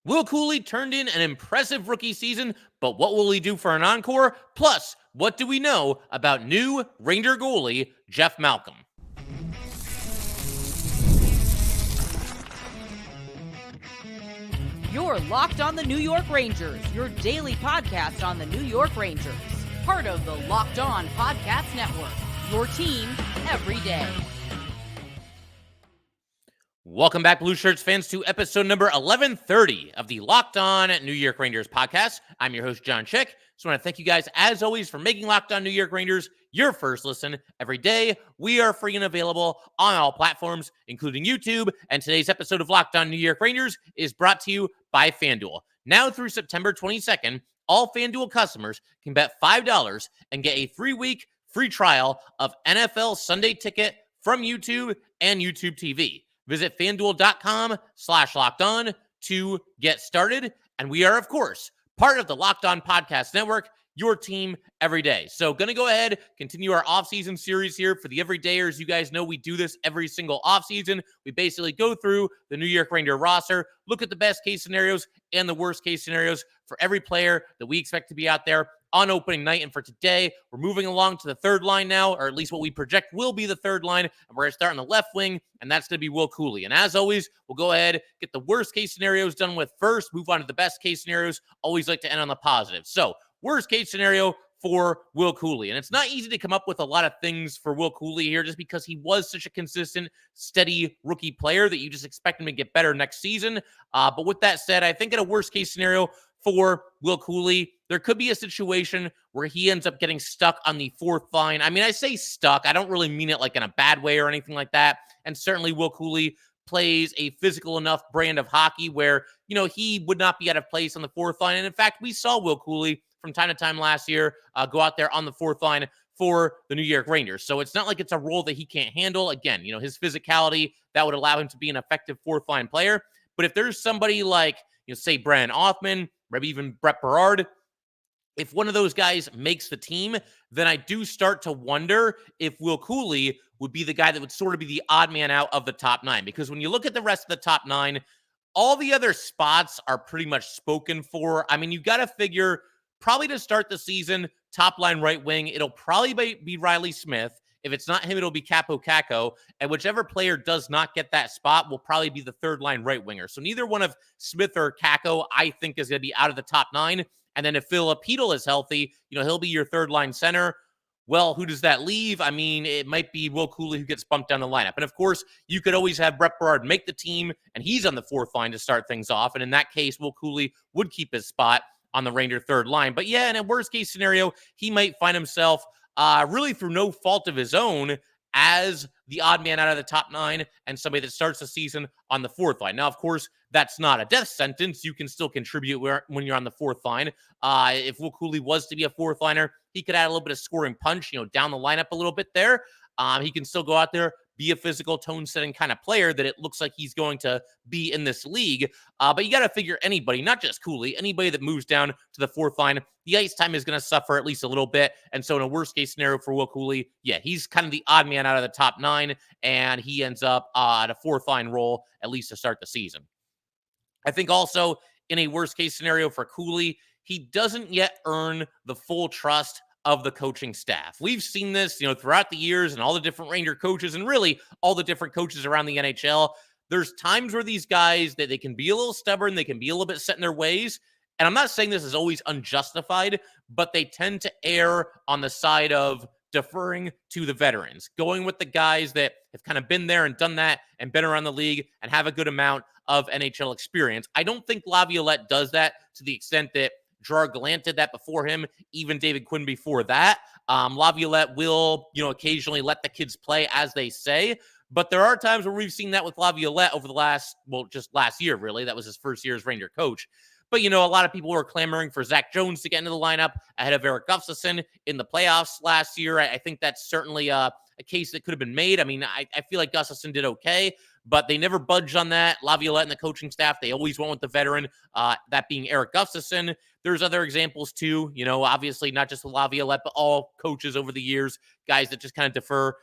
Will Cuylle turned in an impressive rookie season, but what will he do for an encore? Plus, what do we know about new Ranger goalie Jeff Malcolm? You're Locked on the New York Rangers, your daily podcast on the New York Rangers. Part of the Locked On Podcast Network, your team every day. Welcome back, Blue Shirts fans, to episode number 1130 of the Locked On New York Rangers podcast. I'm your host, John Chick. So I want to thank you guys, as always, for making Locked On New York Rangers your first listen every day. We are free and available on all platforms, including YouTube. And today's episode of Locked On New York Rangers is brought to you by FanDuel. Now through September 22nd, all FanDuel customers can bet $5 and get a 3-week free trial of NFL Sunday Ticket from YouTube and YouTube TV. Visit FanDuel.com/LockedOn to get started. And we are, of course, part of the Locked On Podcast Network, your team every day. So going to go ahead, continue our offseason series here for the everydayers. You guys know we do this every single offseason. We basically go through the New York Ranger roster, look at the best case scenarios and the worst case scenarios for every player that we expect to be out there on opening night. And for today, we're moving along to the third line now, or at least what we project will be the third line. And we're going to start on the left wing, and that's going to be Will Cuylle. And as always, we'll go ahead, get the worst case scenarios done with first, move on to the best case scenarios. Always like to end on the positive. So worst case scenario for Will Cuylle. And it's not easy to come up with a lot of things for Will Cuylle here just because he was such a consistent, steady rookie player that you just expect him to get better next season. But with that said, I think in a worst case scenario for Will Cuylle, there could be a situation where he ends up getting stuck on the fourth line. I mean, I say stuck. I don't really mean it like in a bad way or anything like that. And certainly Will Cuylle plays a physical enough brand of hockey where, you know, he would not be out of place on the fourth line. And in fact, we saw Will Cuylle from time to time last year go out there on the fourth line for the New York Rangers. So it's not like it's a role that he can't handle. Again, you know, his physicality, that would allow him to be an effective fourth line player. But if there's somebody like, you know, say Brandon Othman, maybe even Brett Berard, if one of those guys makes the team, then I do start to wonder if Will Cuylle would be the guy that would sort of be the odd man out of the top nine. Because when you look at the rest of the top nine, all the other spots are pretty much spoken for. I mean, you got to figure probably to start the season, top line right wing, it'll probably be Riley Smith. If it's not him, it'll be Capo Caco. And whichever player does not get that spot will probably be the third line right winger. So neither one of Smith or Caco, I think, is going to be out of the top nine. And then if Philip Hedl is healthy, you know, he'll be your third line center. Well, who does that leave? I mean, it might be Will Cuylle who gets bumped down the lineup. And of course, you could always have Brett Berard make the team, and he's on the fourth line to start things off. And in that case, Will Cuylle would keep his spot on the Ranger third line. But yeah, in a worst case scenario, he might find himself really through no fault of his own as the odd man out of the top nine and somebody that starts the season on the fourth line. Now, of course, that's not a death sentence. You can still contribute when you're on the fourth line. If Will Cuylle was to be a fourth liner, he could add a little bit of scoring punch, you know, down the lineup a little bit there. He can still go out there, be a physical tone-setting kind of player that it looks like he's going to be in this league. But you got to figure anybody, not just Cuylle, anybody that moves down to the fourth line, the ice time is going to suffer at least a little bit. And so in a worst-case scenario for Will Cuylle, yeah, he's kind of the odd man out of the top nine, and he ends up at a fourth-line role, at least to start the season. I think also in a worst-case scenario for Cuylle, he doesn't yet earn the full trust of the coaching staff. We've seen this, you know, throughout the years and all the different Ranger coaches and really all the different coaches around the NHL. There's times where these guys, that they can be a little stubborn, they can be a little bit set in their ways. And I'm not saying this is always unjustified, but they tend to err on the side of deferring to the veterans, going with the guys that have kind of been there and done that and been around the league and have a good amount of NHL experience. I don't think Laviolette does that to the extent that Gerard Gallant did that before him, even David Quinn before that. Laviolette will, you know, occasionally let the kids play, as they say. But there are times where we've seen that with Laviolette over the just last year, really. That was his first year as Ranger coach. But, you know, a lot of people were clamoring for Zach Jones to get into the lineup ahead of Erik Gustafsson in the playoffs last year. I think that's certainly a case that could have been made. I mean, I feel like Gustafsson did okay, but they never budged on that. Laviolette and the coaching staff, they always went with the veteran, that being Erik Gustafsson. There's other examples too, you know, obviously not just with Laviolette, but all coaches over the years, guys that just kind of defer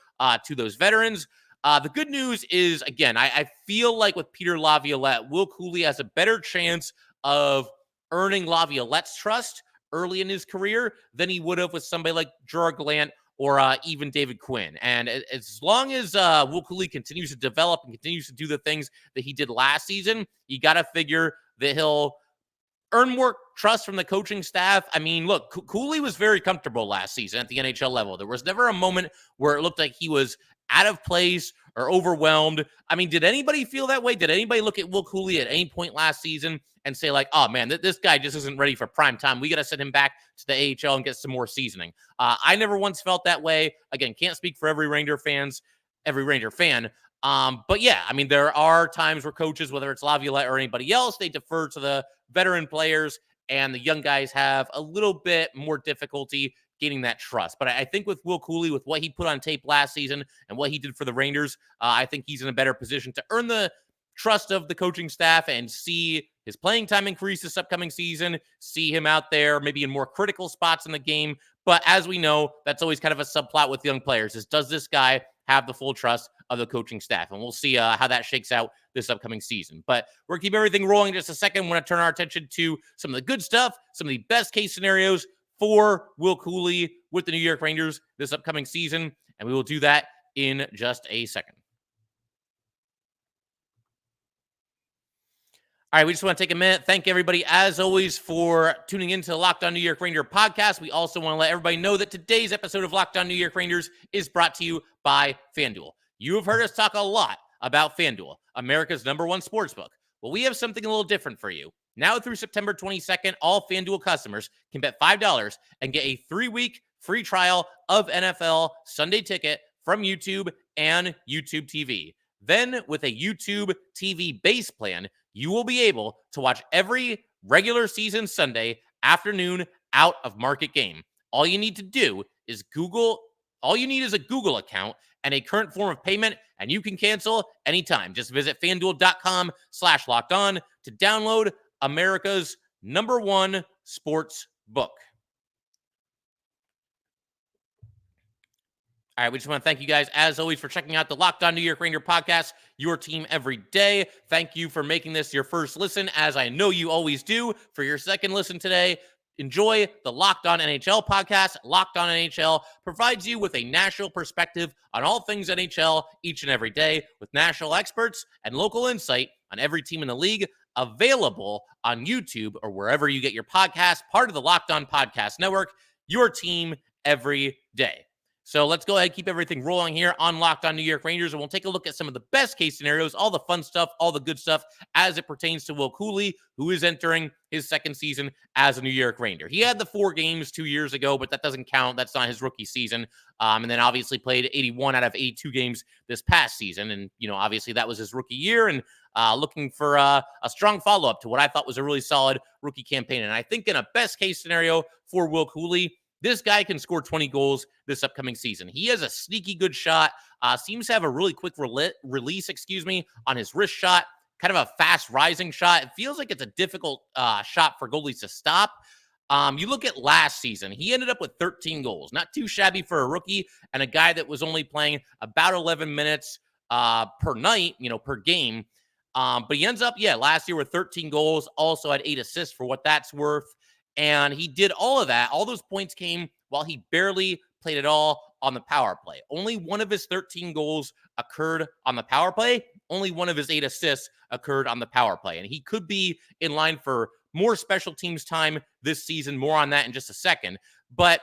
to those veterans. The good news is, again, I feel like with Peter Laviolette, Will Cuylle has a better chance of earning Laviolette's trust early in his career than he would have with somebody like Gerard Gallant or even David Quinn. And as long as Will Cuylle continues to develop and continues to do the things that he did last season, you got to figure that he'll earn more trust from the coaching staff. I mean, look, Cuylle was very comfortable last season at the NHL level. There was never a moment where it looked like he was out of place or overwhelmed. I mean, did anybody feel that way? Did anybody look at Will Cuylle at any point last season and say like, oh man, this guy just isn't ready for prime time. We got to send him back to the AHL and get some more seasoning. I never once felt that way. Again, can't speak for every Ranger fan. But yeah, I mean, there are times where coaches, whether it's Laviolette or anybody else, they defer to the veteran players, and the young guys have a little bit more difficulty gaining that trust. But I think with Will Cuylle, with what he put on tape last season and what he did for the Rangers, I think he's in a better position to earn the trust of the coaching staff and see his playing time increase this upcoming season, see him out there maybe in more critical spots in the game. But as we know, that's always kind of a subplot with young players is, does this guy have the full trust of the coaching staff? And we'll see how that shakes out this upcoming season. But we're going to keep everything rolling in just a second. We want to turn our attention to some of the good stuff, some of the best case scenarios for Will Cuylle with the New York Rangers this upcoming season. And we will do that in just a second. All right, we just want to take a minute. Thank everybody, as always, for tuning into the Locked On New York Ranger podcast. We also want to let everybody know that today's episode of Locked On New York Rangers is brought to you by FanDuel. You have heard us talk a lot about FanDuel, America's #1 sportsbook. Well, we have something a little different for you. Now through September 22nd, all FanDuel customers can bet $5 and get a 3-week free trial of NFL Sunday Ticket from YouTube and YouTube TV. Then, with a YouTube TV base plan, you will be able to watch every regular season Sunday afternoon out of market game. All you need is a Google account and a current form of payment, and you can cancel anytime. Just visit FanDuel.com/lockedon to download America's #1 sports book. All right, we just want to thank you guys, as always, for checking out the Locked On New York Ranger podcast, your team every day. Thank you for making this your first listen, as I know you always do. For your second listen today, enjoy the Locked On NHL podcast. Locked On NHL provides you with a national perspective on all things NHL each and every day, with national experts and local insight on every team in the league, available on YouTube or wherever you get your podcast, part of the Locked On Podcast Network, your team every day. So let's go ahead and keep everything rolling here on Locked On New York Rangers, and we'll take a look at some of the best case scenarios, all the fun stuff, all the good stuff as it pertains to Will Cuylle, who is entering his second season as a New York Ranger. He had the 4 games 2 years ago, but that doesn't count. That's not his rookie season. And then obviously played 81 out of 82 games this past season. And, obviously that was his rookie year, and looking for a strong follow-up to what I thought was a really solid rookie campaign. And I think in a best case scenario for Will Cuylle, this guy can score 20 goals this upcoming season. He has a sneaky good shot, seems to have a really quick release on his wrist shot, kind of a fast rising shot. It feels like it's a difficult shot for goalies to stop. You look at last season, he ended up with 13 goals. Not too shabby for a rookie and a guy that was only playing about 11 minutes per night, per game. But he ends up, last year with 13 goals, also had 8 assists for what that's worth. And he did all of that. All those points came while he barely played at all on the power play. Only one of his 13 goals occurred on the power play. Only one of his 8 assists occurred on the power play. And he could be in line for more special teams time this season. More on that in just a second. But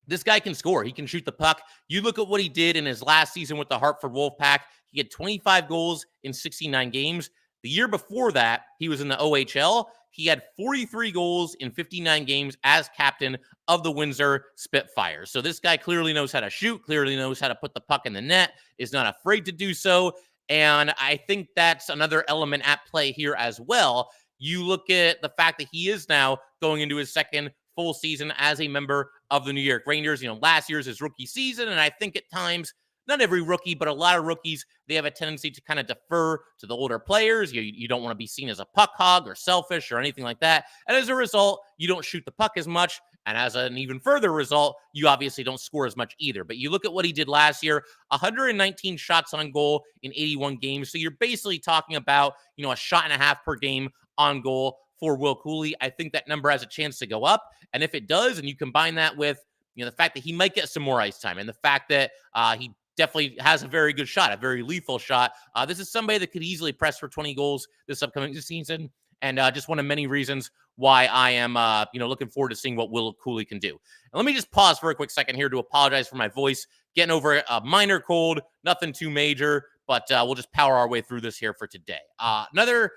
this guy can score. He can shoot the puck. You look at what he did in his last season with the Hartford Wolfpack. He had 25 goals in 69 games. The year before that, he was in the OHL. He had 43 goals in 59 games as captain of the Windsor Spitfires. So this guy clearly knows how to shoot, clearly knows how to put the puck in the net, is not afraid to do so. And I think that's another element at play here as well. You look at the fact that he is now going into his second full season as a member of the New York Rangers. Last year's his rookie season, and I think at times, not every rookie, but a lot of rookies, they have a tendency to kind of defer to the older players. You don't want to be seen as a puck hog or selfish or anything like that. And as a result, you don't shoot the puck as much. And as an even further result, you obviously don't score as much either. But you look at what he did last year, 119 shots on goal in 81 games. So you're basically talking about, a shot and a half per game on goal for Will Cuylle. I think that number has a chance to go up. And if it does, and you combine that with, the fact that he might get some more ice time and the fact that he definitely has a very good shot, a very lethal shot. This is somebody that could easily press for 20 goals this upcoming season. And just one of many reasons why I am, looking forward to seeing what Will Cuylle can do. And let me just pause for a quick second here to apologize for my voice. Getting over a minor cold, nothing too major, but we'll just power our way through this here for today. Another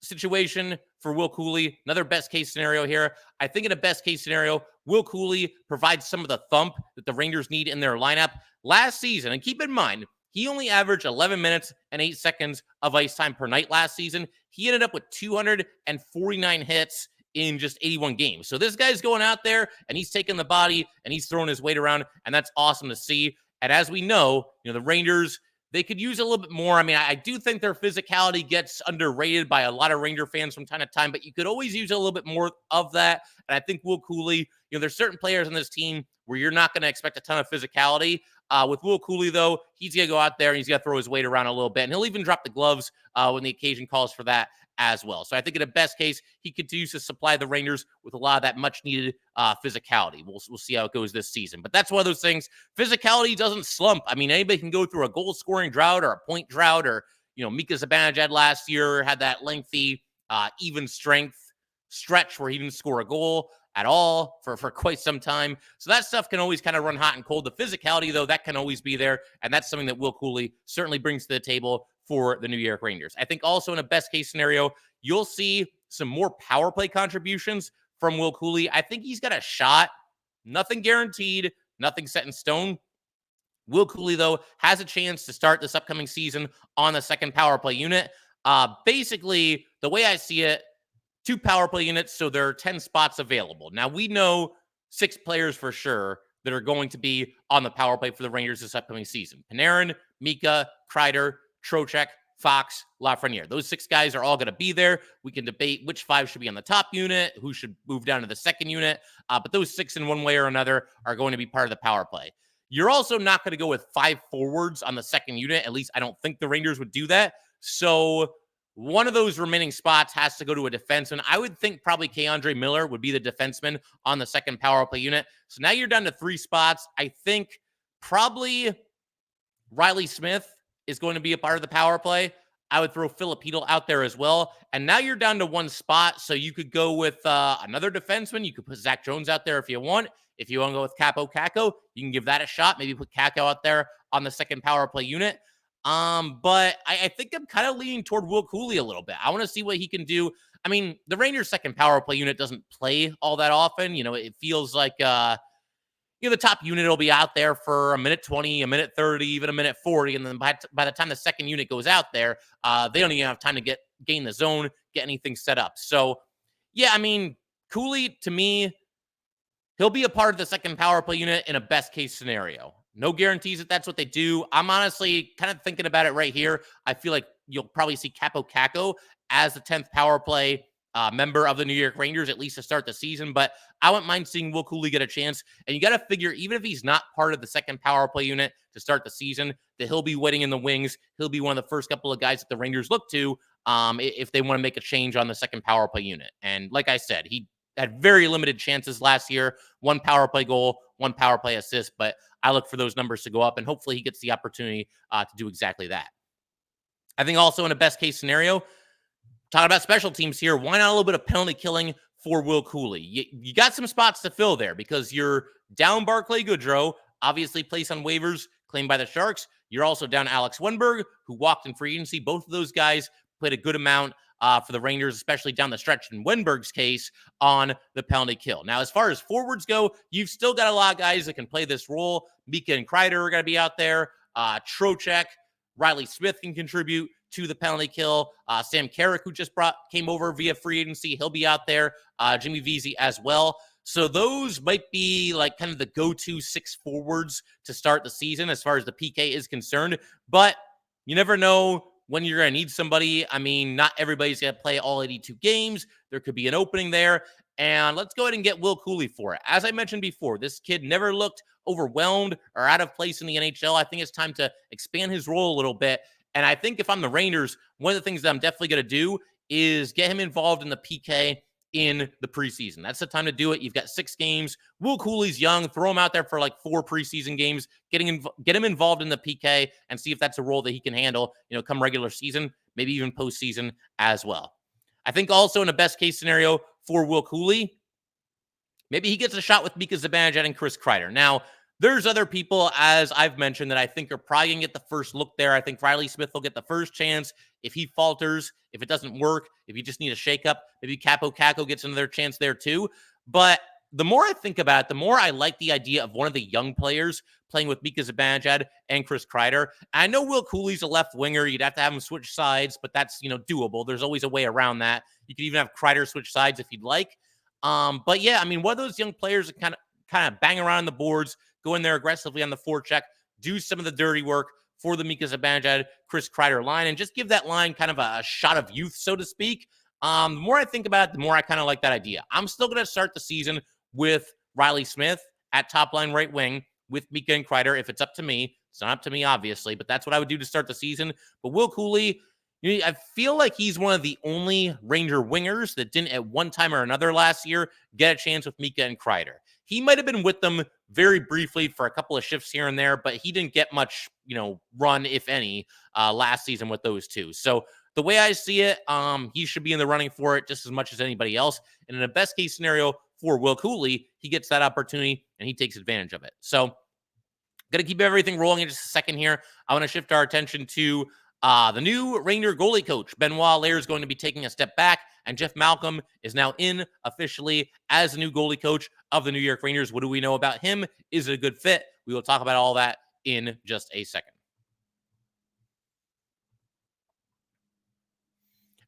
situation for Will Cuylle, another best case scenario here. I think in a best case scenario, Will Cuylle provides some of the thump that the Rangers need in their lineup. Last season, and keep in mind, he only averaged 11 minutes and 8 seconds of ice time per night last season. He ended up with 249 hits in just 81 games. So this guy's going out there and he's taking the body and he's throwing his weight around, and that's awesome to see. And as we know, the Rangers, they could use a little bit more. I mean, I do think their physicality gets underrated by a lot of Ranger fans from time to time, but you could always use a little bit more of that. And I think Will Cuylle, there's certain players on this team where you're not going to expect a ton of physicality. With Will Cuylle, though, he's going to go out there and he's going to throw his weight around a little bit. And he'll even drop the gloves when the occasion calls for that as well. So I think in a best case, he continues to supply the Rangers with a lot of that much needed physicality. We'll see how it goes this season. But that's one of those things. Physicality doesn't slump. I mean, anybody can go through a goal scoring drought or a point drought, or, Mika Zibanejad last year had that lengthy, even strength stretch where he didn't score a goal at all for quite some time. So that stuff can always kind of run hot and cold. The physicality, though, that can always be there. And that's something that Will Cuylle certainly brings to the table for the New York Rangers. I think also in a best case scenario, you'll see some more power play contributions from Will Cuylle. I think he's got a shot. Nothing guaranteed, nothing set in stone. Will Cuylle, though, has a chance to start this upcoming season on the second power play unit. Basically, the way I see it, 2 power play units, so there are 10 spots available. Now, we know 6 players for sure that are going to be on the power play for the Rangers this upcoming season. Panarin, Mika, Kreider, Trocheck, Fox, Lafreniere. Those 6 guys are all going to be there. We can debate which 5 should be on the top unit, who should move down to the second unit. But those 6 in one way or another are going to be part of the power play. You're also not going to go with 5 forwards on the second unit. At least I don't think the Rangers would do that. So one of those remaining spots has to go to a defenseman. I would think probably K'Andre Miller would be the defenseman on the second power play unit. So now you're down to 3 spots. I think probably Riley Smith is going to be a part of the power play. I would throw Filipino out there as well. And now you're down to 1 spot. So you could go with another defenseman. You could put Zach Jones out there if you want. If you want to go with Capo Caco, you can give that a shot. Maybe put Caco out there on the second power play unit. But I think I'm kind of leaning toward Will Cuylle a little bit. I want to see what he can do. I mean, the Rangers' second power play unit doesn't play all that often. It feels like, the top unit will be out there for a minute 20, a minute 30, even a minute 40. And then by the time the second unit goes out there, they don't even have time to gain the zone, get anything set up. So, yeah, I mean, Cuylle, to me, he'll be a part of the second power play unit in a best case scenario. No guarantees that that's what they do. I'm honestly kind of thinking about it right here. I feel like you'll probably see Capo Caco as the 10th power play member of the New York Rangers, at least to start the season. But I wouldn't mind seeing Will Cuylle get a chance. And you got to figure, even if he's not part of the second power play unit to start the season, that he'll be waiting in the wings. He'll be one of the first couple of guys that the Rangers look to if they want to make a change on the second power play unit. And like I said, he had very limited chances last year. 1 power play goal, 1 power play assist. But I look for those numbers to go up, and hopefully he gets the opportunity to do exactly that. I think also in a best case scenario, talking about special teams here, why not a little bit of penalty killing for Will Cuylle? You got some spots to fill there because you're down Barclay Goodrow, obviously placed on waivers, claimed by the Sharks. You're also down Alex Wenberg, who walked in free agency. Both of those guys played a good amount for the Rangers, especially down the stretch in Wenberg's case on the penalty kill. Now, as far as forwards go, you've still got a lot of guys that can play this role. Mika and Kreider are going to be out there. Trocheck, Riley Smith can contribute to the penalty kill. Sam Carrick, who just came over via free agency, he'll be out there. Jimmy Vesey as well. So those might be like kind of the go-to 6 forwards to start the season as far as the PK is concerned. But you never know when you're going to need somebody. I mean, not everybody's going to play all 82 games. There could be an opening there. And let's go ahead and get Will Cuylle for it. As I mentioned before, this kid never looked overwhelmed or out of place in the NHL. I think it's time to expand his role a little bit. And I think if I'm the Rangers, one of the things that I'm definitely going to do is get him involved in the PK in the preseason. That's the time to do it. You've got 6 games. Will Cuylle's young. Throw him out there for like 4 preseason games. Get him involved in the PK and see if that's a role that he can handle, come regular season, maybe even postseason as well. I think also in a best case scenario for Will Cuylle, maybe he gets a shot with Mika Zibanejad and Chris Kreider. Now, there's other people, as I've mentioned, that I think are probably going to get the first look there. I think Riley Smith will get the first chance. If he falters, if it doesn't work, if you just need a shakeup, maybe Capo Caco gets another chance there too. But the more I think about it, the more I like the idea of one of the young players playing with Mika Zibanejad and Chris Kreider. I know Will Cuylle's a left winger. You'd have to have him switch sides, but that's, doable. There's always a way around that. You could even have Kreider switch sides if you'd like. But yeah, I mean, one of those young players that kind of bang around the boards, go in there aggressively on the forecheck, do some of the dirty work for the Mika Zibanejad, Chris Kreider line, and just give that line kind of a shot of youth, so to speak. The more I think about it, the more I kind of like that idea. I'm still going to start the season with Riley Smith at top line right wing with Mika and Kreider if it's up to me. It's not up to me, obviously, but that's what I would do to start the season. But Will Cuylle, I feel like he's one of the only Ranger wingers that didn't at one time or another last year get a chance with Mika and Kreider. He might have been with them very briefly for a couple of shifts here and there, but he didn't get much, run, if any, last season with those two. So the way I see it, he should be in the running for it just as much as anybody else. And in a best case scenario for Will Cuylle, he gets that opportunity and he takes advantage of it. So going to keep everything rolling in just a second here. I want to shift our attention to the new Ranger goalie coach. Benoit Allaire is going to be taking a step back, and Jeff Malcolm is now in officially as the new goalie coach of the New York Rangers. What do we know about him? Is it a good fit? We will talk about all that in just a second.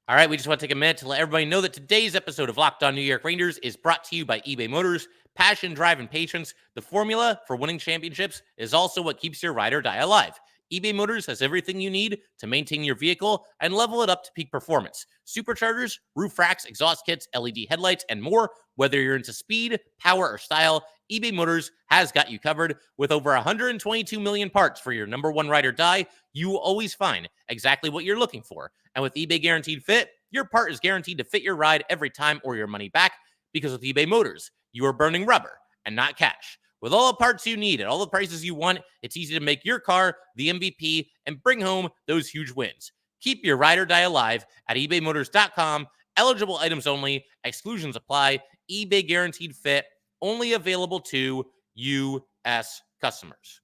All right, we just want to take a minute to let everybody know that today's episode of Locked On New York Rangers is brought to you by eBay Motors. Passion, drive, and patience. The formula for winning championships is also what keeps your ride or die alive. eBay Motors has everything you need to maintain your vehicle and level it up to peak performance. Superchargers, roof racks, exhaust kits, LED headlights, and more. Whether you're into speed, power, or style, eBay Motors has got you covered. With over 122 million parts for your number one ride or die, you will always find exactly what you're looking for. And with eBay Guaranteed Fit, your part is guaranteed to fit your ride every time or your money back. Because with eBay Motors, you are burning rubber and not cash. With all the parts you need at all the prices you want, it's easy to make your car the MVP and bring home those huge wins. Keep your ride or die alive at ebaymotors.com. Eligible items only. Exclusions apply. eBay Guaranteed Fit. Only available to U.S. customers.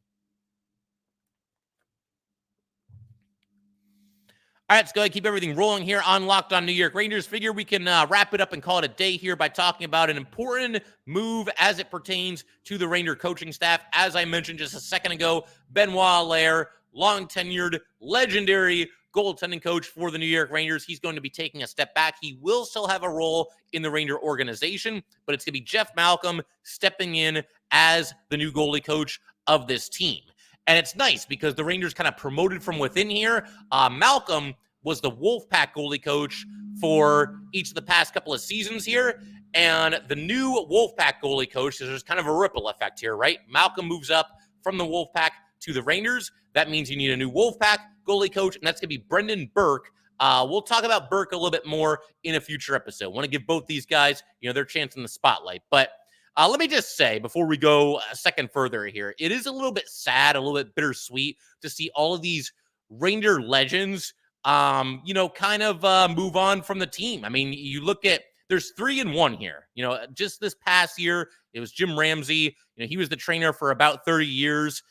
All right, let's go ahead and keep everything rolling here on Locked On New York Rangers. Figure we can wrap it up and call it a day here by talking about an important move as it pertains to the Ranger coaching staff. As I mentioned just a second ago, Benoit Allaire, long-tenured, legendary goaltending coach for the New York Rangers. He's going to be taking a step back. He will still have a role in the Ranger organization, but it's going to be Jeff Malcolm stepping in as the new goalie coach of this team. And it's nice because the Rangers kind of promoted from within here. Malcolm was the Wolfpack goalie coach for each of the past couple of seasons here. And the new Wolfpack goalie coach, there's kind of a ripple effect here, right? Malcolm moves up from the Wolfpack to the Rangers. That means you need a new Wolfpack goalie coach, and that's going to be Brendan Burke. We'll talk about Burke a little bit more in a future episode. Want to give both these guys, their chance in the spotlight. But let me just say, before we go a second further here, it is a little bit sad, a little bit bittersweet to see all of these Ranger legends, kind of move on from the team. I mean, you look at, there's 3-1 here. Just this past year, it was Jim Ramsey. He was the trainer for about 30 years.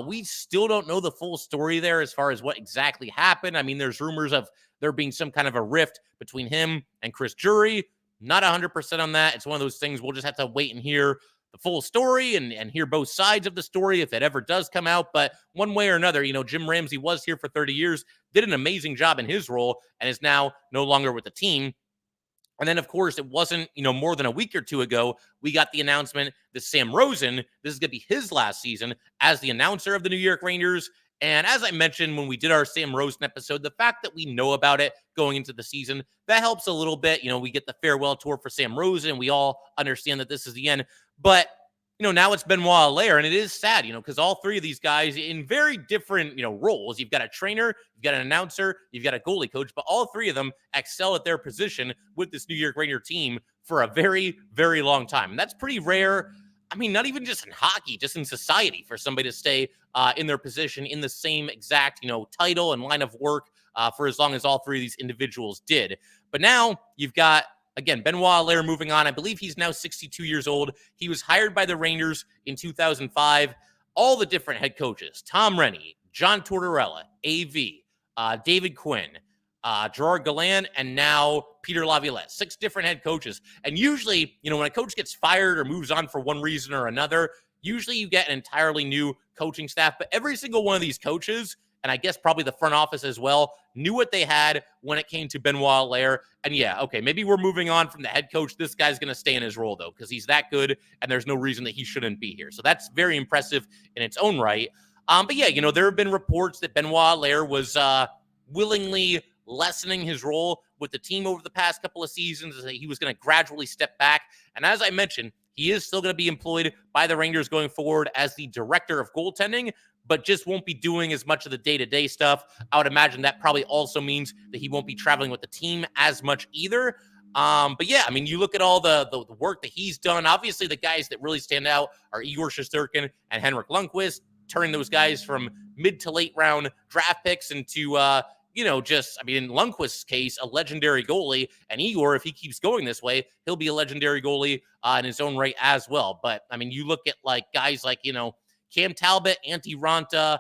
We still don't know the full story there as far as what exactly happened. I mean, there's rumors of there being some kind of a rift between him and Chris Drury. Not 100% on that. It's one of those things we'll just have to wait and hear the full story and hear both sides of the story if it ever does come out. But one way or another, Jim Ramsey was here for 30 years, did an amazing job in his role, and is now no longer with the team. And then, of course, it wasn't, more than a week or two ago, we got the announcement that Sam Rosen, this is going to be his last season as the announcer of the New York Rangers. And as I mentioned when we did our Sam Rosen episode, the fact that we know about it going into the season, that helps a little bit. We get the farewell tour for Sam Rosen. We all understand that this is the end. But now it's Benoit Allaire, and it is sad, because all three of these guys in very different, roles. You've got a trainer, you've got an announcer, you've got a goalie coach, but all three of them excel at their position with this New York Ranger team for a very, very long time. And that's pretty rare. I mean, not even just in hockey, just in society, for somebody to stay in their position in the same exact, title and line of work for as long as all three of these individuals did. But now you've got, again, Benoit Allaire moving on. I believe he's now 62 years old. He was hired by the Rangers in 2005. All the different head coaches, Tom Rennie, John Tortorella, AV, David Quinn, Gerard Gallant, and now Peter Laviolette. 6 different head coaches. And usually, when a coach gets fired or moves on for one reason or another, usually you get an entirely new coaching staff. But every single one of these coaches, and I guess probably the front office as well, knew what they had when it came to Benoit Allaire. And yeah, okay, maybe we're moving on from the head coach. This guy's going to stay in his role, though, because he's that good, and there's no reason that he shouldn't be here. So that's very impressive in its own right. But yeah, there have been reports that Benoit Allaire was willingly lessening his role with the team over the past couple of seasons, that he was going to gradually step back. And as I mentioned, he is still going to be employed by the Rangers going forward as the director of goaltending, but just won't be doing as much of the day-to-day stuff. I would imagine that probably also means that he won't be traveling with the team as much either. But yeah, I mean, you look at all the work that he's done. Obviously, the guys that really stand out are Igor Shesterkin and Henrik Lundqvist, turning those guys from mid to late round draft picks into, in Lundqvist's case, a legendary goalie. And Igor, if he keeps going this way, he'll be a legendary goalie in his own right as well. But, I mean, you look at guys like, Cam Talbot, Antti Ranta,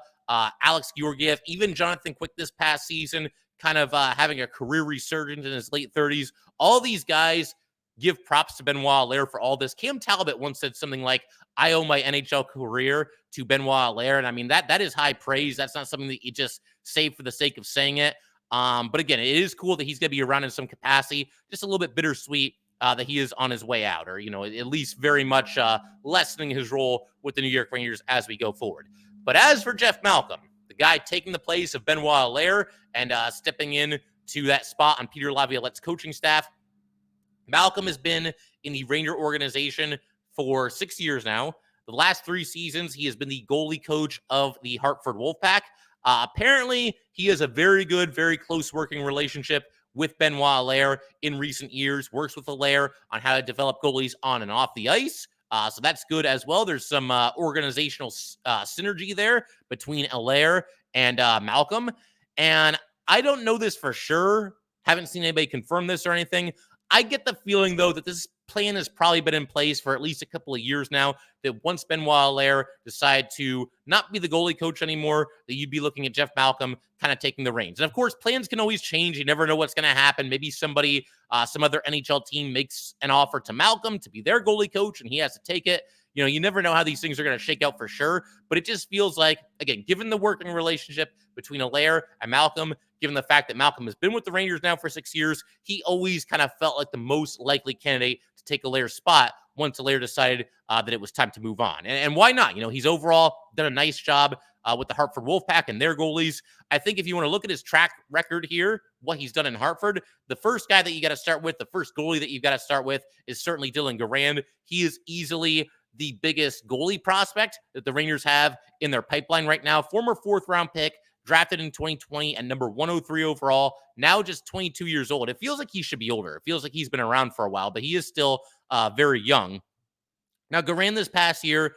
Alex Georgiev, even Jonathan Quick this past season, kind of having a career resurgence in his late 30s. All these guys give props to Benoit Allaire for all this. Cam Talbot once said something like, "I owe my NHL career to Benoit Allaire." And I mean, that is high praise. That's not something that you just say for the sake of saying it. But again, it is cool that he's going to be around in some capacity. Just a little bit bittersweet that he is on his way out, or, at least very much lessening his role with the New York Rangers as we go forward. But as for Jeff Malcolm, the guy taking the place of Benoit Allaire and stepping in to that spot on Peter Laviolette's coaching staff, Malcolm has been in the Ranger organization for 6 years now. The last 3 seasons, he has been the goalie coach of the Hartford Wolfpack. Apparently, he has a very good, very close working relationship with Benoit Allaire in recent years, works with Allaire on how to develop goalies on and off the ice. So that's good as well. There's some organizational synergy there between Allaire and Malcolm. And I don't know this for sure. Haven't seen anybody confirm this or anything. I get the feeling, though, that this plan has probably been in place for at least a couple of years now, that once Benoit Allaire decided to not be the goalie coach anymore, that you'd be looking at Jeff Malcolm kind of taking the reins. And of course, plans can always change. You never know what's going to happen. Maybe somebody, some other NHL team makes an offer to Malcolm to be their goalie coach, and he has to take it. You never know how these things are going to shake out for sure, but it just feels like, again, given the working relationship between Allaire and Malcolm, given the fact that Malcolm has been with the Rangers now for 6 years, he always kind of felt like the most likely candidate to take Allaire's spot once Allaire decided that it was time to move on. And why not? He's overall done a nice job with the Hartford Wolfpack and their goalies. I think if you want to look at his track record here, what he's done in Hartford, the first guy that you got to start with, the first goalie that you've got to start with is certainly Dylan Garand. He is easily the biggest goalie prospect that the Rangers have in their pipeline right now. Former 4th-round pick, drafted in 2020 and number 103 overall, now just 22 years old. It feels like he should be older. It feels like he's been around for a while, but he is still very young. Now, Garand this past year,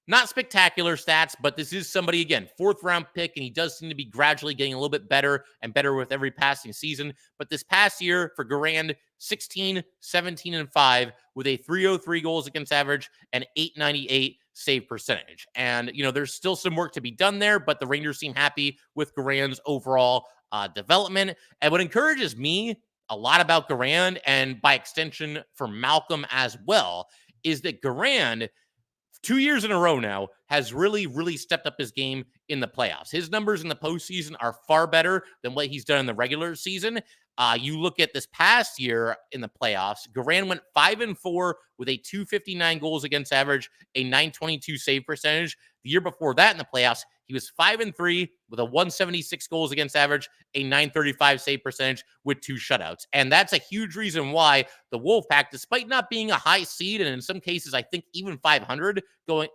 not spectacular stats, but this is somebody, again, 4th-round pick, and he does seem to be gradually getting a little bit better and better with every passing season. But this past year for Garand, 16, 17, and 5 with a .303 goals against average and .898 save percentage. And, there's still some work to be done there, but the Rangers seem happy with Garand's overall development. And what encourages me a lot about Garand, and by extension for Malcolm as well, is that Garand, 2 years in a row now, has really, really stepped up his game in the playoffs. His numbers in the postseason are far better than what he's done in the regular season. You look at this past year in the playoffs, Garand went 5-4 with a .259 goals against average, a .922 save percentage. The year before that in the playoffs, He was 5-3 with a 176 goals against average, a 935 save percentage with 2 shutouts. And that's a huge reason why the Wolfpack, despite not being a high seed, and in some cases, I think even 500 going,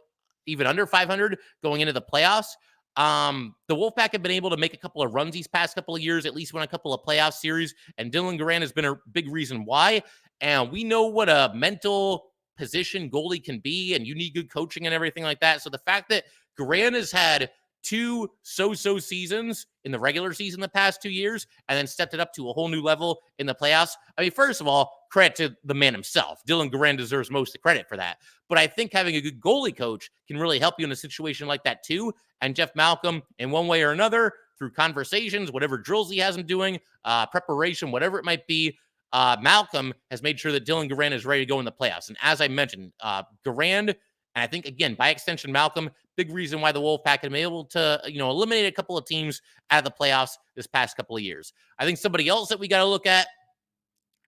even under 500 going into the playoffs, the Wolfpack have been able to make a couple of runs these past couple of years, at least win a couple of playoff series, and Dylan Garand has been a big reason why. And we know what a mental position goalie can be, and you need good coaching and everything like that. So the fact that Garand has had 2 so-so seasons in the regular season the past 2 years and then stepped it up to a whole new level in the playoffs. I mean, first of all, credit to the man himself. Dylan Garand deserves most of the credit for that. But I think having a good goalie coach can really help you in a situation like that too. And Jeff Malcolm, in one way or another, through conversations, whatever drills he has him doing, preparation, whatever it might be, Malcolm has made sure that Dylan Garand is ready to go in the playoffs. And as I mentioned, Garand, and I think, again, by extension, Malcolm, big reason why the Wolfpack have been able to, eliminate a couple of teams out of the playoffs this past couple of years. I think somebody else that we got to look at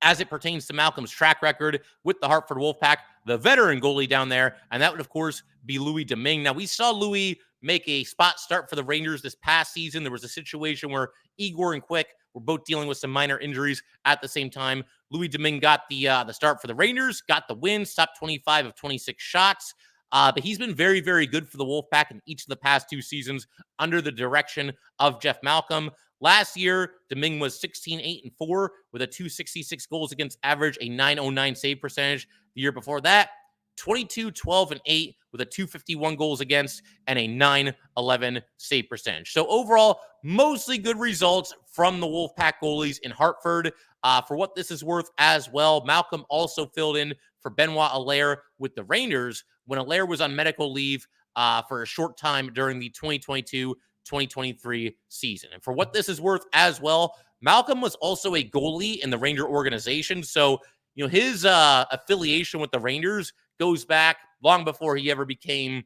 as it pertains to Malcolm's track record with the Hartford Wolfpack, the veteran goalie down there, and that would, of course, be Louis Domingue. Now, we saw Louis make a spot start for the Rangers this past season. There was a situation where Igor and Quick were both dealing with some minor injuries at the same time. Louis Domingue got the start for the Rangers, got the win, stopped 25 of 26 shots. But he's been very, very good for the Wolfpack in each of the past 2 seasons under the direction of Jeff Malcolm. Last year, Domingue was 16-8-4 with a 266 goals against average, a 909 save percentage. The year before that, 22-12-8 with a 251 goals against and a 911 save percentage. So overall, mostly good results from the Wolfpack goalies in Hartford. For what this is worth as well, Malcolm also filled in for Benoit Allaire with the Rangers when Allaire was on medical leave for a short time during the 2022-2023 season. And for what this is worth as well, Malcolm was also a goalie in the Ranger organization. So, his affiliation with the Rangers goes back long before he ever became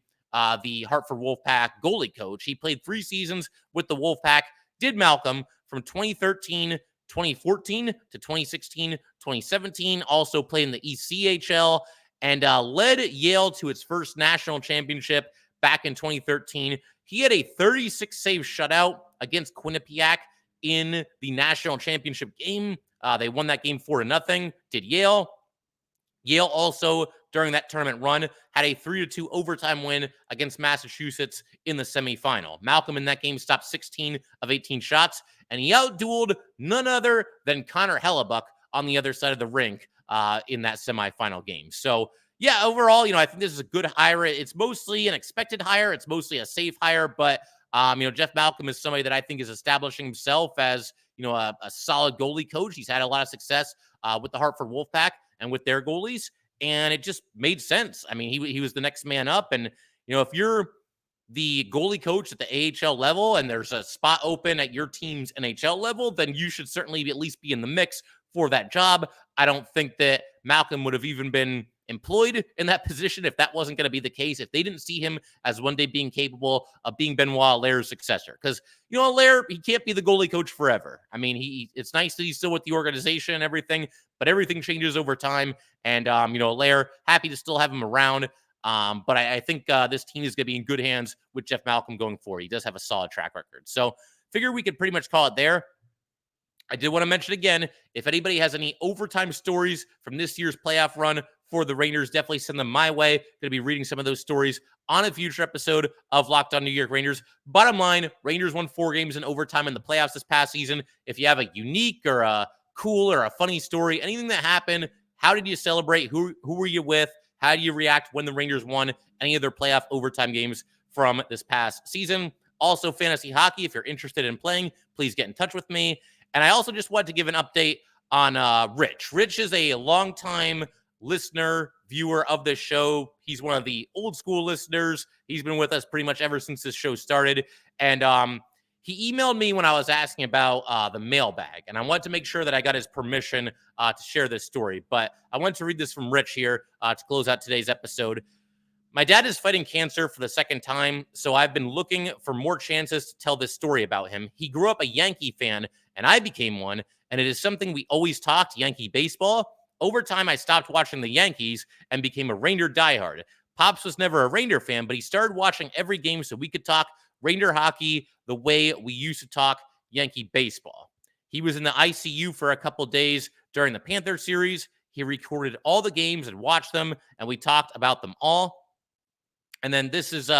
the Hartford Wolfpack goalie coach. He played 3 seasons with the Wolfpack, did Malcolm from 2014 to 2016, 2017, also played in the ECHL, and led Yale to its first national championship back in 2013. He had a 36 save shutout against Quinnipiac in the national championship game. They won that game 4-0. Did Yale. Yale also, during that tournament run, had a 3-2 overtime win against Massachusetts in the semifinal. Malcolm in that game stopped 16 of 18 shots, and he outdueled none other than Connor Hellebuck on the other side of the rink in that semifinal game. So, yeah, overall, I think this is a good hire. It's mostly an expected hire. It's mostly a safe hire, but, Jeff Malcolm is somebody that I think is establishing himself as, a solid goalie coach. He's had a lot of success with the Hartford Wolfpack and with their goalies, and it just made sense. I mean, he was the next man up, and, if you're the goalie coach at the AHL level and there's a spot open at your team's NHL level, then you should certainly at least be in the mix for that job. I don't think that Malcolm would have even been employed in that position if that wasn't going to be the case, if they didn't see him as one day being capable of being Benoit Allaire's successor. Because, Allaire, he can't be the goalie coach forever. I mean, it's nice that he's still with the organization and everything, but everything changes over time. And, Allaire, happy to still have him around. But I think this team is going to be in good hands with Jeff Malcolm going forward. He does have a solid track record. So figure we could pretty much call it there. I did want to mention again, if anybody has any overtime stories from this year's playoff run for the Rangers, definitely send them my way. Going to be reading some of those stories on a future episode of Locked On New York Rangers. Bottom line, Rangers won 4 games in overtime in the playoffs this past season. If you have a unique or a cool or a funny story, anything that happened, how did you celebrate? Who were you with? How do you react when the Rangers won any of their playoff overtime games from this past season? Also, fantasy hockey, if you're interested in playing, please get in touch with me. And I also just wanted to give an update on Rich. Rich is a longtime listener, viewer of this show. He's one of the old school listeners. He's been with us pretty much ever since this show started. And he emailed me when I was asking about the mailbag. And I wanted to make sure that I got his permission to share this story. But I want to read this from Rich here to close out today's episode. My dad is fighting cancer for the 2nd time, so I've been looking for more chances to tell this story about him. He grew up a Yankee fan, and I became one, and it is something we always talked, Yankee baseball. Over time, I stopped watching the Yankees and became a Ranger diehard. Pops was never a Ranger fan, but he started watching every game so we could talk Ranger hockey the way we used to talk Yankee baseball. He was in the ICU for a couple days during the Panther series. He recorded all the games and watched them, and we talked about them all. And then this is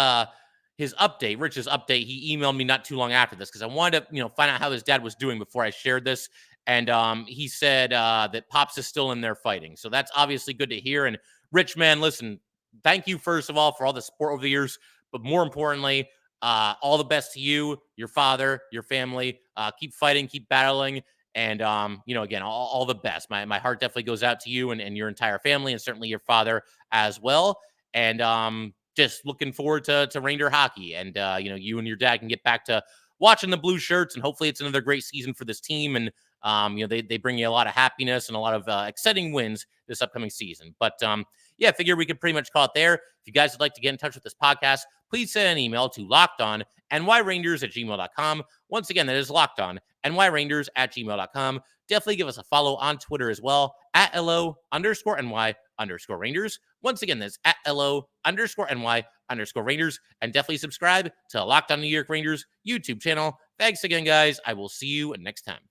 his update, Rich's update. He emailed me not too long after this because I wanted to, find out how his dad was doing before I shared this. And he said that Pops is still in there fighting. So that's obviously good to hear. And Rich, man, listen, thank you, first of all, for all the support over the years. But more importantly, all the best to you, your father, your family. Keep fighting, keep battling. And, again, all the best. My heart definitely goes out to you and your entire family, and certainly your father as well. And just looking forward to Ranger hockey. And, you and your dad can get back to watching the blue shirts, and hopefully it's another great season for this team. And, they bring you a lot of happiness and a lot of exciting wins this upcoming season. But, I figure we could pretty much call it there. If you guys would like to get in touch with this podcast, please send an email to lockedonnyrangers@gmail.com. Once again, that is lockedonnyrangers@gmail.com. Definitely give us a follow on Twitter as well, @LO_NY_Rangers. Once again, that's @LO_NY_Rangers. And definitely subscribe to Locked On New York Rangers YouTube channel. Thanks again, guys. I will see you next time.